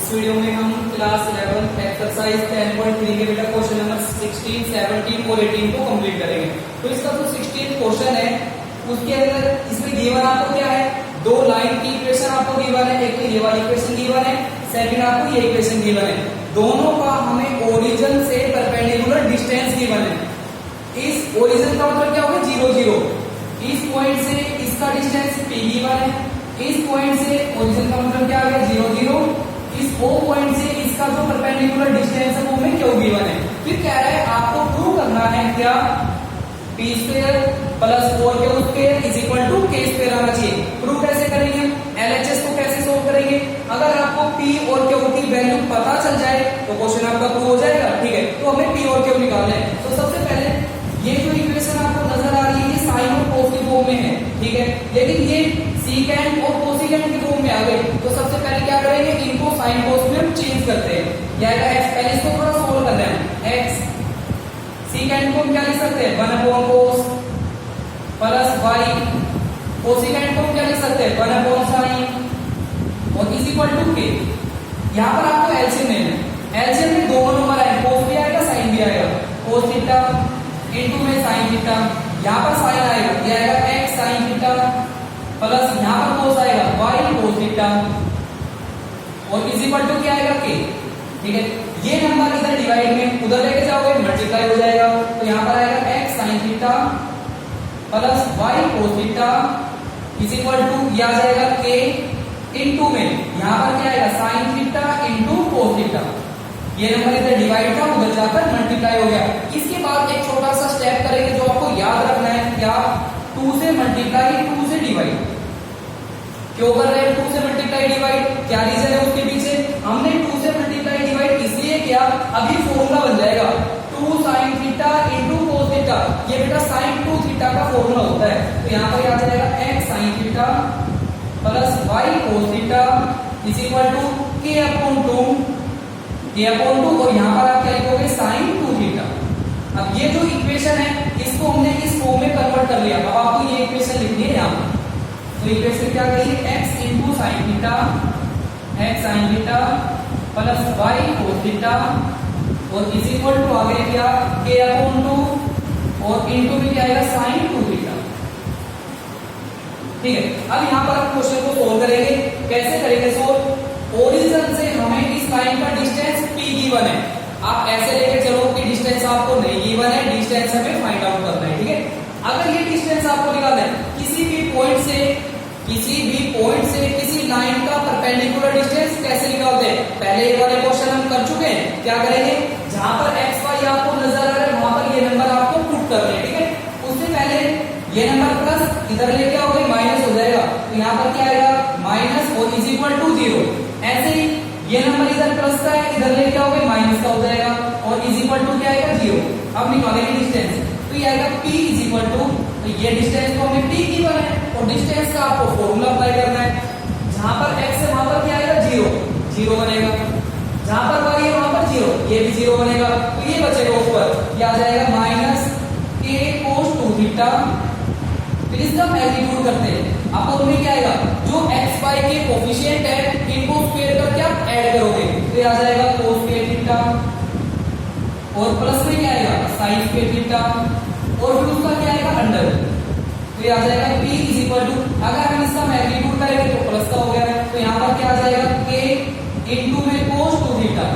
इस वीडियो में हम क्लास 11 एक्सरसाइज 10.3 के बेटा क्वेश्चन नंबर 16, 17 और 18 को कंप्लीट करेंगे। तो इसका जो 16 क्वेश्चन है उसके अंदर इसमें गिवन आपको क्या है, दो लाइन की इक्वेशन आपको गिवन है, एक तो ये वाली इक्वेशन गिवन है, सेकंड आपको ये इक्वेशन गिवन है। दोनों का हमें ओरिजिन से परपेंडिकुलर डिस्टेंस गिवन है। इस ओरिजिन का मतलब क्या होगा, 0 0। इस पॉइंट से इसका डिस्टेंस p गिवन है, इस पॉइंट से ओरिजिन का मतलब क्या आ गया 0 0। इस O पॉइंट से इसका जो परपेंडिकुलर डिस्टेंस है वो हमें क्यों गिवन है। फिर कह रहा है आपको प्रूव करना है क्या, p square plus 4k square is equal to k square आना चाहिए। प्रूव कैसे करेंगे, LHS को कैसे सोल्व करेंगे। अगर आपको p और q की वैल्यू पता चल जाए तो क्वेश्चन आपका प्रूव हो जाएगा। ठीक है, तो हमें p और q निकालना है। तो सबसे पहले ये जो इक्वेशन आपको नजर आ रही है ये साइन और कोस की फॉर्म में है, ठीक है, लेकिन ये सीकेंड और कोसिकेंड की फॉर्म में आ गई। तो सबसे पहले क्या करेंगे, इनको साइन कोस में हम चेंज करते हैं। क्या आएगा x, पहले इसको थोड़ा सोल्व करना है। x सीकेंड को हम क्या लिख सकते हैं 1 cos प्लस y, कोसिकेंड को हम क्या लिख सकते हैं 1 sin और इज इक्वल टू k। यहाँ पर आपको एलसीएम लेना है। एलसीएम में दोनों नंबर आए, कोस भी आएगा साइन भी आएगा। कोस थीटा इनटू में साइन थीटा, यहाँ पर साइन आएगा, ये आएगा x sin थीटा प्लस यहाँ पर कोस आएगा y cos थीटा और इज इक्वल टू क्या आएगा k। ठीक है, ये नंबर इधर डिवाइड में उधर लेके जाओगे मल्टीप्लाई हो जाएगा। तो यहाँ पर आएगा x sin theta plus y cos theta is equal to ये आ जाएगा k इनटू में यहाँ पर क्या आएगा sin theta into cos theta. ये नंबर इधर डिवाइड था उधर जाकर मल्टीप्लाई हो गया। इसके बाद एक छोटा सा स्टेप करेंगे जो आपको याद रखना है, क्या 2 से मल्टीप्लाई 2 से डिवाइड। क्यों कर रहे हैं 2 से मल्टीप्लाई डिवाइड, क्या रीजन है उसके पीछे। हमने 2 से मल्टीप्लाई डिवाइड इसलिए किया, अभी फॉर्मूला बन जाएगा 2 sin theta into cos theta. ये बेटा sin 2 थीटा का फॉर्मूला होता है। तो यहाँ पर आ जाएगा x sin theta plus y cos theta is equal to k upon 2 और यहाँ पर आप क्या लिखोगे sin 2 थीटा। अब ये जो इक्वेशन है इसको हमने इस फॉर्म में कन्वर्ट कर लिया। अब आपको ये इक्वेशन लिखनी है यहाँ पर। तो इक्वेशन क्या करिए, x into sine theta, x sin theta plus y cos theta और इज इक्वल टू आ गया क्या k अपॉन 2 और इनटू में क्या आएगा sin 2 थीटा। ठीक है, अब यहाँ पर आप क्वेश्चन को सोल्व करेंगे। कैसे करेंगे सोल्व, ओरिजिन से हमें इस लाइन का डिस्टेंस p गिवन है। आप ऐसे लेके चलो कि डिस्टेंस आपको नहीं गिवन है, डिस्टेंस हमें फाइंड आउट करना है। ठीक है, अगर ये डिस्टेंस आपको निकालना है किसी भी पॉइंट से किसी लाइन का परपेंडिकुलर डिस्टेंस कैसे निकालते हैं, पहले एक वाले क्वेश्चन हम कर चुके हैं। क्या करेंगे, जहां पर x y आपको नजर आ रहा है वहां पर ये नंबर आपको पुट कर रहे हैं। ठीक है, उससे पहले ये नंबर प्लस इधर लेके आओगे माइनस हो जाएगा। तो यहाँ पर क्या आएगा माइनस और इज इक्वल टू 0। ऐसे ही ये नंबर इधर प्लस का है, इधर लेके आओगे माइनस का हो जाएगा और इज इक्वल टू क्या आएगा 0। अब निकालेंगे डिस्टेंस, तो ये आएगा p इज इक्वल टू, तो ये डिस्टेंस को हमें p गिवन है और डिस्टेंस का आपको फॉर्मूला अप्लाई करना है। जहां पर x है वहां पर क्या आएगा 0 बनेगा, जहां पर y है वहां पर 0, ये भी 0 बनेगा। तो ये बचेगा ऊपर, ये आ जाएगा माइनस k cos 2 थीटा। फिर इसका मैग्नीट्यूड करते हैं, अब उनमें क्या आएगा, जो x y के कोफिशिएंट है इनको स्क्वायर करके आप ऐड करोगे तो ये आ जाएगा cos स्क्वायर थीटा और प्लस में क्या आएगा sin स्क्वायर थीटा और फिर उसका क्या आएगा अंडर। तो ये आ जाएगा p इज इक्वल टू, अगर हम इसका मैग्नीट्यूड करेंगे तो प्लस का हो गया, तो यहाँ पर क्या आ जाएगा k इनटू में cos 2 theta.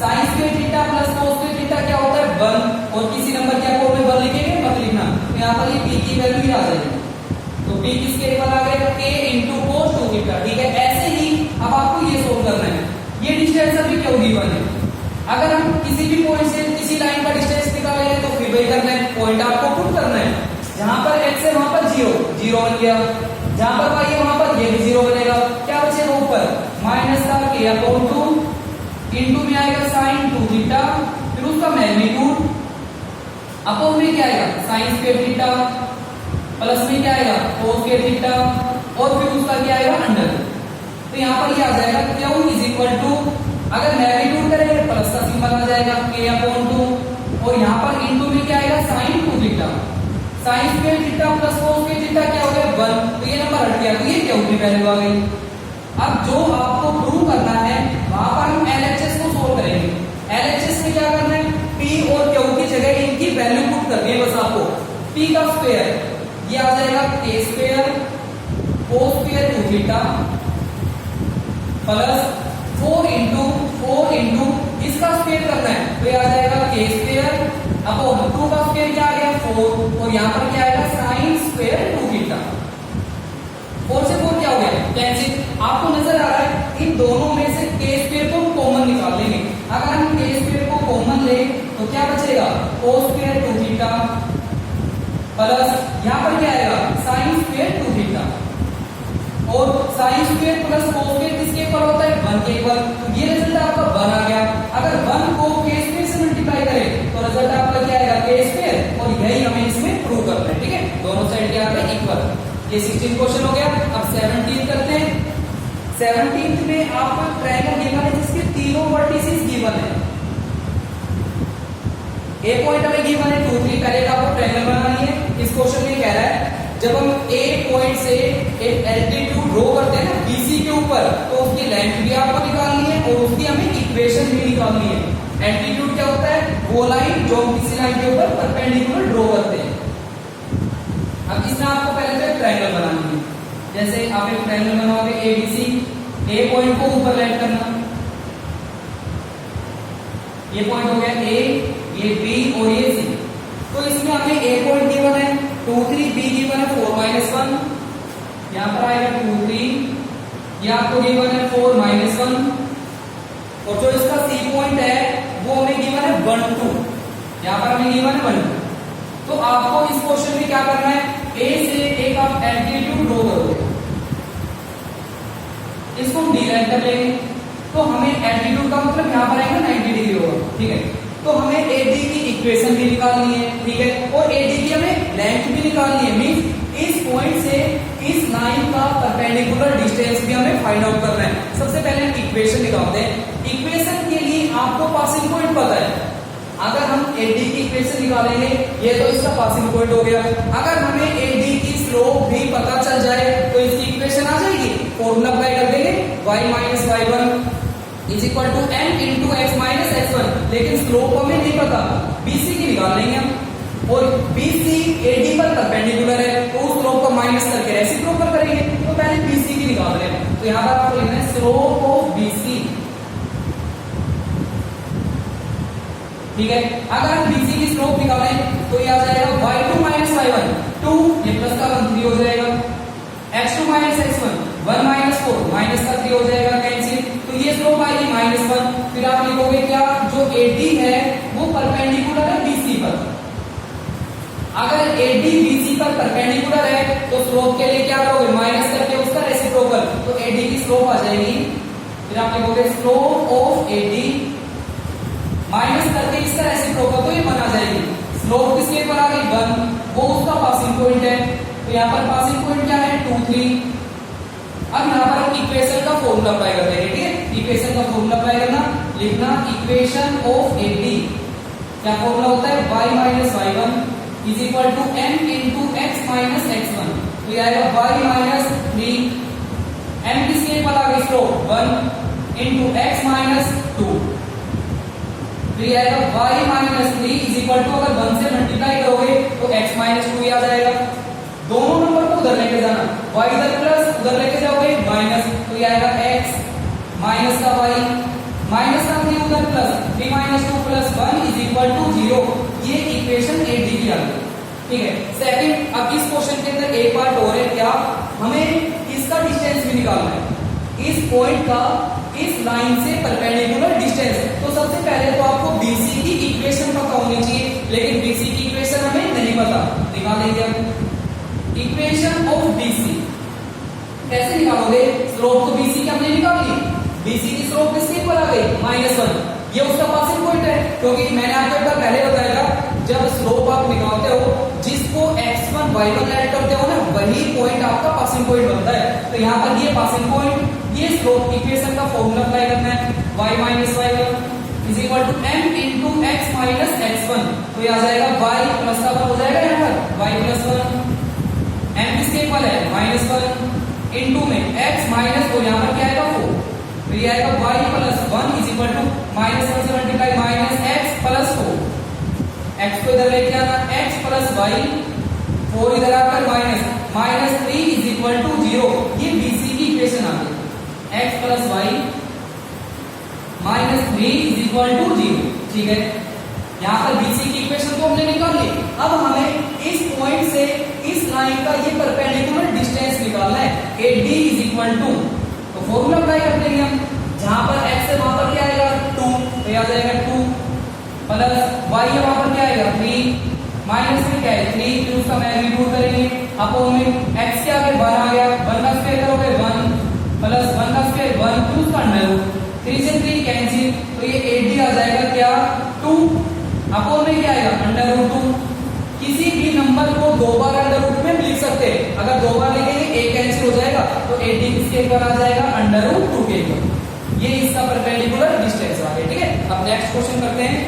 sin square theta plus cos square theta क्या होता है 1 और किसी नंबर के आपको में 1 लिखेंगे मत लिखना। तो यहाँ पर ये p की वैल्यू ही आ जाएगी, तो p किसके इक्वल आ गया k इनटू cos 2 थीटा। ठीक है, ऐसे ही अब आपको ये सोल्व करना है, ये डिस्टेंस अभी क्यों गिवन है। अगर हम किसी भी पॉइंट से किसी लाइन का डिस्टेंस निकालेंगे तो फिर वही करना है, पॉइंट आपको पुट करना है। जहां पर x है वहां पर 0 बन गया, जहां पर y है वहां पर ये भी 0 बनेगा। क्या बचेगा ऊपर माइनस का k अपॉन 2 इनटू में आएगा sin 2 थीटा, फिर उसका मैग्नीट्यूड अपॉन में क्या आएगा sin स्क्वायर थीटा प्लस में क्या आएगा cos स्क्वायर थीटा और फिर उसका क्या आएगा अंडर। तो यहाँ पर ये आ जाएगा q इज इक्वल टू, अगर मैग्नीट्यूड करेंगे प्लस का सिंबल आ जाएगा k अपॉन 2 और यहाँ पर इनटू में क्या आएगा sin 2 theta. sin square theta plus cos square theta क्या हो गया 1, तो ये नंबर हट गया, तो ये क्या होगी वैल्यू आ गई। अब जो आपको प्रूव करना है वहां पी का स्क्वायर ये आ जाएगा k square cos square 2 theta plus 4 into इसका स्क्वायर करना है तो ये आ जाएगा k स्क्वायर अपॉन 2 का स्क्वायर क्या आ गया 4 और यहां पर क्या आएगा sin स्क्वायर 2 थीटा। 4 से 4 क्या हो गया कैंसिल। आपको नजर आ रहा है इन दोनों में से k स्क्वायर को कॉमन निकाल लेंगे। अगर हम k स्क्वायर को कॉमन ले तो क्या बचेगा cos स्क्वायर 2 थीटा प्लस यहां पर क्या आएगा sin स्क्वायर 2 थीटा और sin square plus cos square किसके इक्वल होता है 1 के इक्वल। तो ये रिजल्ट आपका 1 आ गया। अगर 1 को k स्क्वायर से मल्टीप्लाई करें तो रिजल्ट आपका क्या आएगा k स्क्वायर और यही हमें इसमें प्रूव करना है। ठीक है दोनों साइड क्या आ गए इक्वल। ये 16 क्वेश्चन हो गया। अब 17 करते हैं। 17 में आपको ट्रायंगल गिवन है जिसके तीनों वर्टिसेस गिवन है। ए पॉइंट हमें गिवन है 2 3 पहले आपको ट्रायंगल बनानी है। इस क्वेश्चन में कह रहा है जब हम ए पॉइंट से एक एल्टीट्यूड ड्रॉ करते हैं ना बीसी के ऊपर तो उसकी लेंथ भी आपको निकालनी है और उसकी हमें इक्वेशन भी निकालनी है। एल्टीट्यूड क्या होता है वो लाइन जो हम किसी लाइन के ऊपर परपेंडिकुलर ड्रॉ करते हैं। अब इसमें आपको पहले तो एक ट्रायंगल बनानी है। जैसे आप एक ट्रायंगल बनाओगे एबीसी ए पॉइंट को ऊपर लैंड करना। ये पॉइंट हो गया ए ये बी और ये सी। तो इसमें हमें ए पॉइंट गिवन है 2 3 बी गिवन है 4 1 यहां पर आएगा 2 3 ये आपको गिवन है 4 1 और जो इसका सी पॉइंट है वो हमें गिवन है 1 2 यहां पर हमें गिवन है 1 2। तो आपको इस क्वेश्चन में क्या करना है ए से एक आप एल्टीट्यूड ड्रॉ करोगे इसको हम डिराइव कर लेंगे। तो हमें एल्टीट्यूड का मतलब यहां पर आएगा 90 डिग्री होगा। ठीक है तो हमें एडी की इक्वेशन भी निकालनी है। ठीक है और एडी की हमें लेंथ भी निकालनी है। मींस इस पॉइंट से इस लाइन का परपेंडिकुलर डिस्टेंस भी हमें फाइंड आउट करना है। सबसे पहले हम इक्वेशन निकालते हैं। इक्वेशन के लिए आपको पासिंग पॉइंट पता है। अगर हम एडी की इक्वेशन निकालेंगे ये तो इसका पासिंग पॉइंट हो गया। अगर हमें एडी की स्लोप भी पता चल जाए तो इसकी इक्वेशन आ जाएगी। फॉर्मूला अप्लाई कर देंगे y minus y1 is equal to m into x minus x1। लेकिन स्लोप हमें नहीं पता BC की निकाल लेंगे हम और BC AD पर परपेंडिकुलर है तो उस स्लोप को माइनस करके रेसिप्रोकल करेंगे। तो पहले BC की निकाल रहे हैं तो यहां पर आपको लिखना है स्लोप ऑफ BC। ठीक है अगर हम BC की स्लोप निकालें तो ये आ जाएगा y2 माइनस y1 2 ये प्लस का 1 3 हो जाएगा x2 minus x1 1 minus 4 minus का 3 हो जाएगा कैंसिल। तो ये स्लोप आएगी -1। फिर आप लिखोगे क्या जो AD है वो परपेंडिकुलर है BC पर। अगर AD BC पर परपेंडिकुलर है तो स्लोप के लिए क्या करोगे माइनस करके उसका रेसिप्रोकल तो AD की स्लोप आ जाएगी। फिर आप लिखोगे स्लोप ऑफ AD माइनस करके इसका रेसिप्रोकल तो ये बना जाएगी। स्लोप किसके पर आ गई 1 वो उसका पासिंग पॉइंट है। तो यहाँ पर पासिंग पॉइंट क्या है 2 3। अब यहाँ पर हम इक्वेशन का फॉर्मूला अप्लाई कर देंगे। ठीक है इक्वेशन का फॉर्मूला अप्लाई करना लिखना इक्वेशन ऑफ एडी क्या फॉर्मूला होता है y minus y1 is equal to m into x minus x1। तो ये आएगा y माइनस 3 m किसके इक्वल आ गई स्लोप 1 इंटू x माइनस 2। तो ये आएगा y minus 3 is equal to अगर 1 से मल्टीप्लाई करोगे तो x माइनस 2 आ जाएगा। दोनों नंबर को उधर लेके जाना y इधर प्लस उधर लेके जाओगे माइनस तो ये आएगा x माइनस का y माइनस का 3 उधर plus 3 minus 2 plus 1 is equal to 0। ये इक्वेशन AD की आ गई। ठीक है सेकंड अब इस क्वेश्चन के अंदर एक बात और है क्या हमें इसका डिस्टेंस भी निकालना है इस पॉइंट का इस लाइन से परपेंडिकुलर डिस्टेंस। तो सबसे पहले तो आपको BC की इक्वेशन पता होनी चाहिए लेकिन BC की इक्वेशन हमें नहीं पता। निकालेंगे हम इक्वेशन ऑफ BC कैसे निकालोगे स्लोप तो BC की हमने निकाल ली। BC की स्लोप किसके इक्वल आ गई -1 ये उसका पासिंग पॉइंट है क्योंकि मैंने आपको एक बार पहले बताया था जब स्लोप आप निकालते हो जिसको x1 y1 ऐड करते हो ना वही पॉइंट आपका पासिंग पॉइंट बनता है। तो यहाँ पर ये पासिंग पॉइंट ये स्लोप इक्वेशन का फॉर्मूला अप्लाई करना है y minus y1 is equal to m into x minus x1। तो ये आ जाएगा y प्लस का 1 हो जाएगा यहाँ पर y प्लस 1 m किसके इक्वल है -1 इंटू में x माइनस और यहाँ पर क्या आएगा 4। तो ये आएगा y plus 1 is equal to -1 से multiply minus x plus 4 x को इधर लेके आना x प्लस y 4 इधर आकर -3 इज इक्वल टू 0। ये बीसी की इक्वेशन आ गई, x plus Y -3 is equal to 0। ठीक है, यहाँ पर बीसी की इक्वेशन को हमने निकाल ली। अब हमें इस पॉइंट से इस लाइन का ये परपेंडिकुलर डिस्टेंस निकालना है, AD इज इक्वल टू, तो फॉर्मूला अप्लाई कर देंगे हम, जहां पर x है वहां पर क्या आएगा 2, तो ये आ जाएगा 2 प्लस y है वहां पर क्या आएगा 3 माइनस में क्या है 3, फिर उसका मैग्नीट्यूड करेंगे अपॉन में x के आगे 1 आ गया, 1 का स्क्वायर करोगे 1 प्लस 1 का स्क्वायर 1 फिर उसका अंडर रूट, 3 से 3 कैंसिल, तो ये AD आ जाएगा क्या 2 अपॉन में क्या आएगा अंडर रूट 2। किसी भी नंबर को दो बार अंडर रूट में लिख सकते हैं, अगर दो बार लिखेंगे एक कैंसिल हो जाएगा, तो AD किसके ऊपर आ जाएगा अंडर रूट 2 के ऊपर। ये इसका परपेंडिकुलर डिस्टेंस आ गया। ठीक है, अब नेक्स्ट क्वेश्चन करते हैं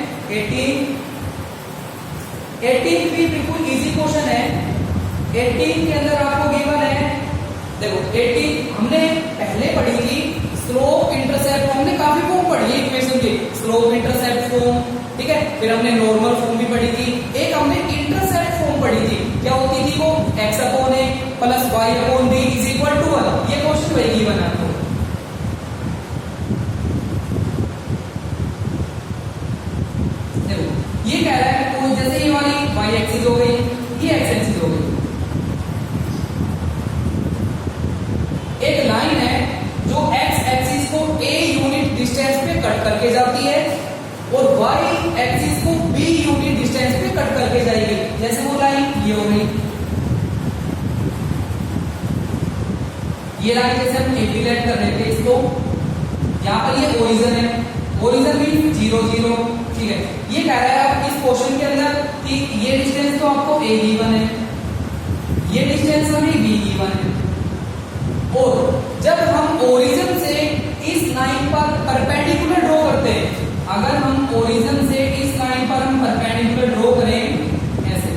18 भी बिल्कुल इजी क्वेश्चन है। 18 के अंदर आपको गिवन है, देखो 18 हमने पहले पढ़ी थी स्लोप इंटरसेप्ट, हमने काफी फॉर्म पढ़ी है इक्वेशन की, स्लोप इंटरसेप्ट फॉर्म, ठीक है, फिर हमने नॉर्मल फॉर्म भी पढ़ी थी, एक हमने इंटरसेप्ट फॉर्म पढ़ी थी, क्या होती थी वो x upon a plus y upon b is equal to 1। ये क्वेश्चन वही गिवन है आपको। देखो ये कह रहा है तो जैसे ये वाली y एक्सिस हो गई, ये x एक्सिस हो गई, एक लाइन है जो x एक्सिस को a यूनिट डिस्टेंस पे कट करके जाती है और y एक्सिस को b यूनिट डिस्टेंस पे कट करके जाएगी। जैसे वो लाइन ये हो गई, ये लाइन जैसे हम एपिलेट कर रहे थे इसको, यहाँ पर ये ओरिजिन है, ओरिजिन मीन 0 0। ठीक है, ये कह रहा है आप इस क्वेश्चन के अंदर कि ये डिस्टेंस तो आपको a गिवन है, ये डिस्टेंस हमें b गिवन है, और जब हम ओरिजिन से इस लाइन पर परपेंडिकुलर ड्रॉ करते हैं, अगर हम ओरिजिन से इस लाइन पर हम परपेंडिकुलर ड्रॉ करें ऐसे,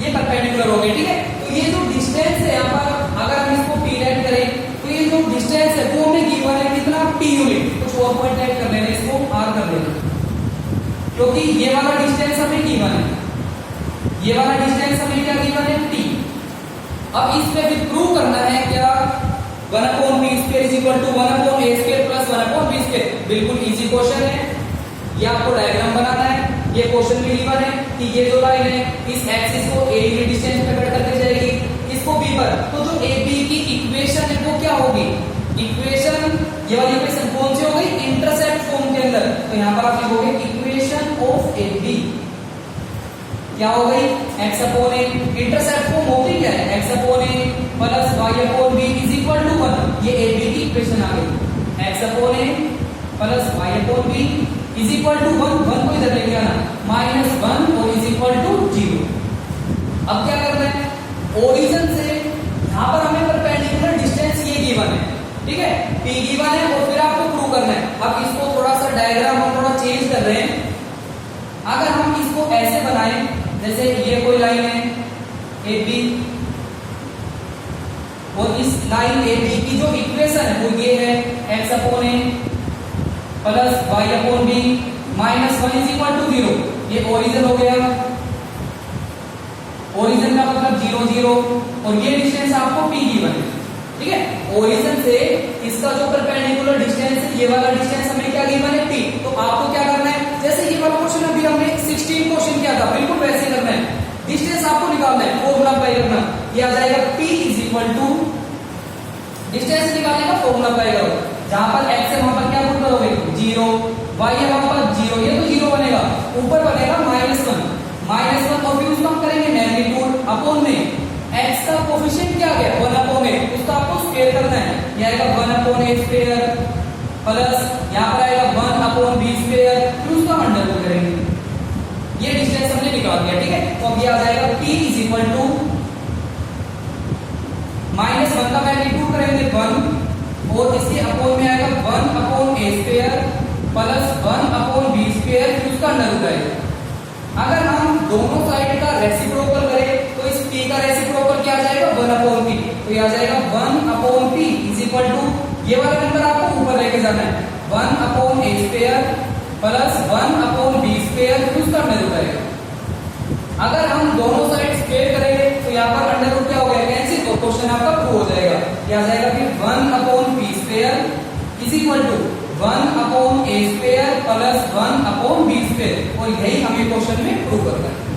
ये परपेंडिकुलर हो गई। ठीक है, तो ये जो डिस्टेंस है यहाँ पर अगर हम इसको p लेट करें, तो ये जो डिस्टेंस है वो हमें गिवन है कितना p यूनिट, कुछ और पॉइंट लेट कर लेना, इसको r कर लेना, क्योंकि ये वाला डिस्टेंस हमें गिवन है, ये वाला डिस्टेंस हमें क्या गिवन है t। अब इस पे भी प्रूव करना है क्या 1 upon b square is equal to 1 upon a square plus 1 upon b square. बिल्कुल इजी क्वेश्चन है, ये आपको डायग्राम बनाना है। ये क्वेश्चन भी गिवन है कि ये जो लाइन है इस एक्सिस को a यूनिट डिस्टेंस पे कट करके जाएगी, इसको b पर, तो जो ab की इक्वेशन है वो क्या होगी, इक्वेशन ये वाली इक्वेशन कौन सी हो गई इंटरसेप्ट फॉर्म के अंदर, तो यहां पर आप लिखोगे इक्वेशन ऑफ ab क्या हो गई x upon a, intercept form होती क्या है x upon a plus y upon b is equal to 1। ये ab की इक्वेशन आ गई, x upon a plus y upon b is equal to 1, 1 को इधर लेके आना -1 और इज इक्वल टू 0। अब क्या करना है, ओरिजिन से यहां पर हमें परपेंडिकुलर डिस्टेंस ये गिवन है, ठीक है, p गिवन है, और फिर आपको प्रूव करना है। अब इसको थोड़ा सा डायग्राम हम थोड़ा चेंज कर रहे हैं, अगर हम इसको ऐसे बनाएं, जैसे ये कोई लाइन है AB और इस लाइन AB की जो इक्वेशन है वो ये है x upon a plus y upon b -1 is equal to 0। ये ओरिजिन हो गया, ओरिजिन का मतलब 0 0, और ये डिस्टेंस आपको p गिवन है। ठीक है, ओरिजिन से इसका जो परपेंडिकुलर डिस्टेंस है, ये वाला डिस्टेंस हमें क्या गिवन है p। तो आपको क्या करना है, जैसे ये वाला क्वेश्चन अभी हमने 16 क्वेश्चन किया था, बिल्कुल वैसे ही करना है, डिस्टेंस आपको निकालना है, फॉर्मूला अप्लाई करना, ये आ जाएगा p is equal to, distance निकालने का फॉर्मूला अप्लाई करो, जहां पर x है वहां पर क्या पुट करोगे 0, y है वहां पर 0, ये तो 0 बनेगा, ऊपर बनेगा -1 और फिर उसका हम करेंगे मैग्नीट्यूड अपॉन में x का कोफिशिएंट क्या आ गया 1 अपॉन a, उसका आपको स्क्वायर करना है, ये आएगा 1 अपॉन a स्क्वायर प्लस यहां पर आएगा 1 अपॉन b स्क्वायर, फिर उसका अंडर रूट करेंगे, ये डिस्टेंस हमने निकाल दिया। ठीक है, तो अब ये आ जाएगा p इज इक्वल टू -1 का मैग्नीट्यूड करेंगे 1 और इसके अपॉन में आएगा 1 upon a square plus 1 upon b square, फिर उसका अंडर रूट आएगा। अगर हम दोनों साइड का रेसिप्रोकल करें तो इस p का रेसिप्रोकल क्या आ जाएगा 1 अपॉन p, तो ये आ जाएगा 1 upon p is equal to, ये वाला नंबर आपको ऊपर लेके जाना है 1 upon a square plus 1 upon b square, फिर उसका अंडर रूट आएगा। अगर हम दोनों साइड स्क्वायर करेंगे तो यहाँ पर अंडर रूट क्या हो गया, कैंसिल, तो क्वेश्चन आपका प्रूव हो जाएगा। क्या आ जाएगा फिर 1/p square is equal to 1/a square plus 1/b square, और यही हमें क्वेश्चन में प्रूव करना है।